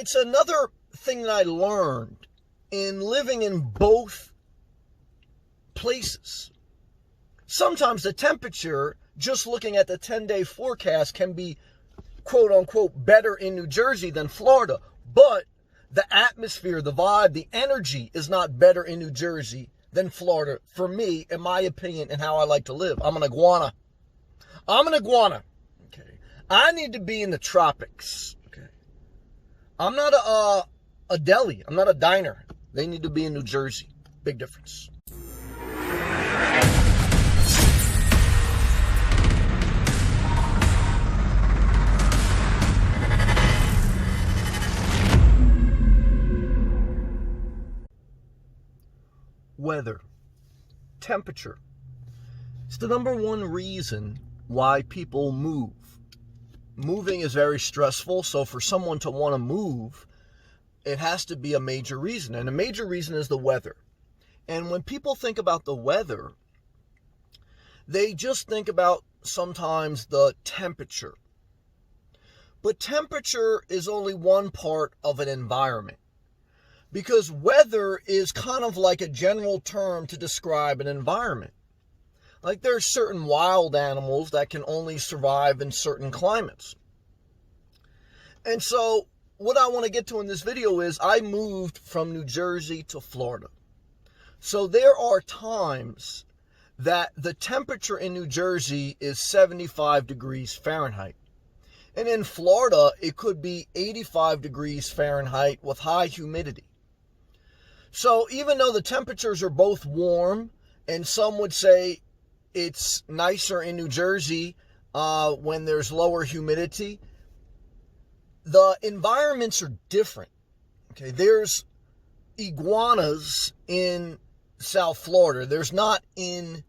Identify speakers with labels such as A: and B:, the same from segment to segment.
A: it's another thing that I learned in living in both places. Sometimes the temperature, just looking at the 10-day forecast, can be quote unquote better in New Jersey than Florida. But the atmosphere, the vibe, the energy is not better in New Jersey than Florida for me, in my opinion, and how I like to live. I'm an iguana. Okay. I need to be in the tropics. Okay. I'm not a deli. I'm not a diner. They need to be in New Jersey. Big difference. Weather, temperature. It's the number one reason why people move. Moving is very stressful, so for someone to want to move, it has to be a major reason, and a major reason is the weather. And when people think about the weather, they just think about sometimes the temperature. But temperature is only one part of an environment. Because weather is kind of like a general term to describe an environment. Like there's certain wild animals that can only survive in certain climates. And so what I want to get to in this video is I moved from New Jersey to Florida. So there are times that the temperature in New Jersey is 75 degrees Fahrenheit. And in Florida, it could be 85 degrees Fahrenheit with high humidity. So even though the temperatures are both warm, and some would say it's nicer in New Jersey when there's lower humidity, the environments are different. Okay, there's iguanas in South Florida. There's not in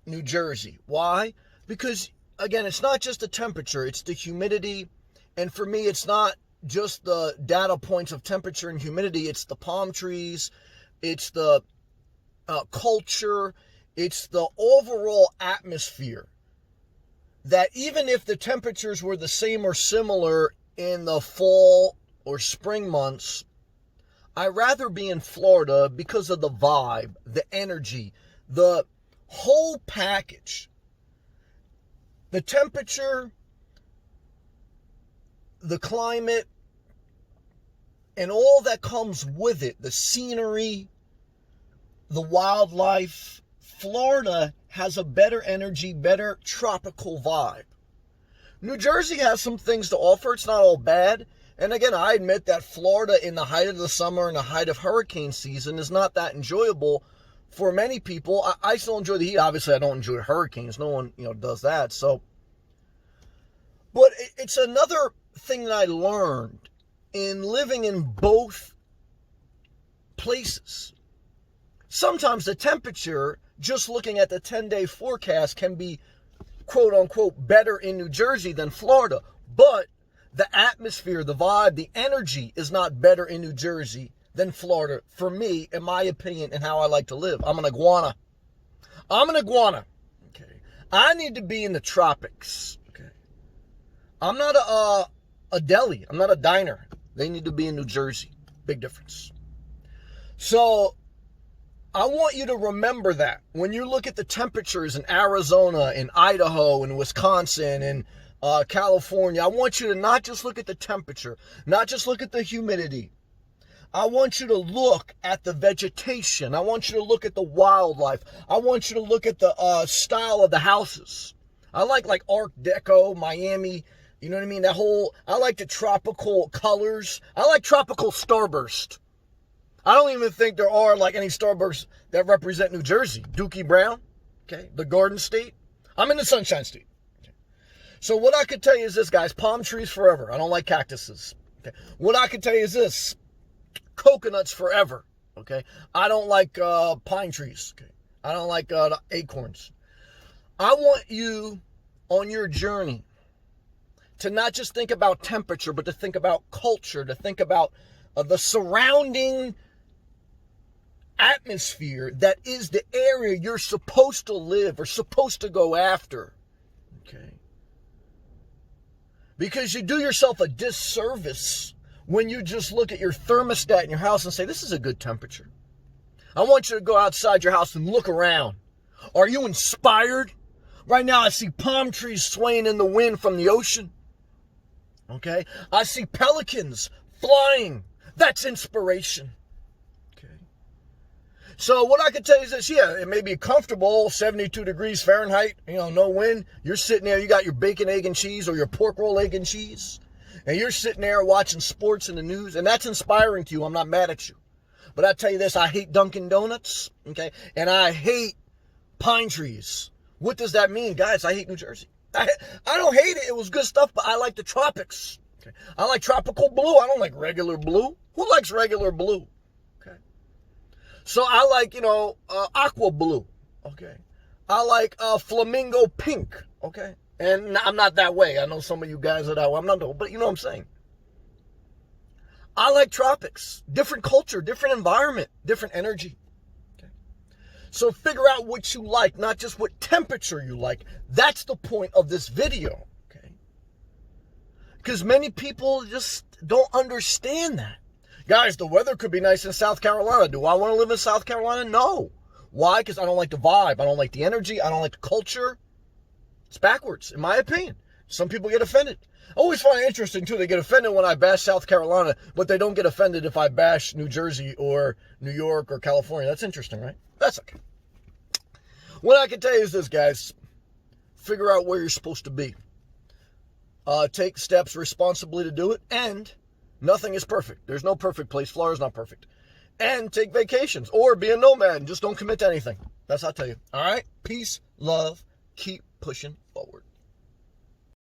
A: New Jersey. Why? Because, again, it's not just the temperature, it's the humidity. And for me, it's not just the data points of temperature and humidity, it's the palm trees, it's the culture, it's the overall atmosphere. That even if the temperatures were the same or similar in the fall or spring months, I'd rather be in Florida because of the vibe, the energy, the whole package. The temperature, the climate, and all that comes with it, the scenery, the wildlife. Florida has a better energy, better tropical vibe. New Jersey has some things to offer. It's not all bad. And again, I admit that Florida in the height of the summer and the height of hurricane season is not that enjoyable for many people. I still enjoy the heat. Obviously, I don't enjoy hurricanes. No one, does that. So, but it's another thing that I learned in living in both places. Sometimes the temperature, just looking at the 10-day forecast, can be quote unquote better in New Jersey than Florida. But the atmosphere, the vibe, the energy is not better in New Jersey than Florida for me, in my opinion, and how I like to live. I'm an iguana. Okay. I need to be in the tropics. Okay. I'm not a deli. I'm not a diner. They need to be in New Jersey. Big difference. So I want you to remember that when you look at the temperatures in Arizona, in Idaho, in Wisconsin, in California, I want you to not just look at the temperature, not just look at the humidity. I want you to look at the vegetation. I want you to look at the wildlife. I want you to look at the style of the houses. I like Art Deco, Miami. You know what I mean? I like the tropical colors. I like tropical starburst. I don't even think there are any starbursts that represent New Jersey. Dookie Brown, okay, the Garden State. I'm in the Sunshine State. Okay. So what I could tell you is this, guys, palm trees forever. I don't like cactuses. Okay. What I could tell you is this, coconuts forever. Okay. I don't like pine trees. Okay. I don't like acorns. I want you on your journey to not just think about temperature, but to think about culture, to think about the surrounding atmosphere that is the area you're supposed to live or supposed to go after. Okay. Because you do yourself a disservice when you just look at your thermostat in your house and say, this is a good temperature. I want you to go outside your house and look around. Are you inspired? Right now I see palm trees swaying in the wind from the ocean. Okay? I see pelicans flying. That's inspiration. Okay? So what I can tell you is this, yeah, it may be comfortable, 72 degrees Fahrenheit, no wind. You're sitting there, you got your bacon, egg, and cheese, or your pork roll, egg, and cheese. And you're sitting there watching sports in the news, and that's inspiring to you. I'm not mad at you. But I tell you this, I hate Dunkin' Donuts, okay? And I hate pine trees. What does that mean? Guys, I hate New Jersey. I don't hate it. It was good stuff, but I like the tropics. Okay? I like tropical blue. I don't like regular blue. Who likes regular blue? Okay. So I like, aqua blue. Okay. I like flamingo pink. Okay. And I'm not that way. I know some of you guys are that way. I'm not, but you know what I'm saying. I like tropics. Different culture, different environment, different energy. Okay. So figure out what you like, not just what temperature you like. That's the point of this video. Okay. Because many people just don't understand that. Guys, the weather could be nice in South Carolina. Do I want to live in South Carolina? No. Why? Because I don't like the vibe. I don't like the energy. I don't like the culture. It's backwards, in my opinion. Some people get offended. I always find it interesting, too. They get offended when I bash South Carolina, but they don't get offended if I bash New Jersey or New York or California. That's interesting, right? That's okay. What I can tell you is this, guys. Figure out where you're supposed to be. Take steps responsibly to do it, and nothing is perfect. There's no perfect place. Florida's not perfect. And take vacations, or be a nomad and just don't commit to anything. That's what I'll tell you. All right? Peace, love, keep pushing forward.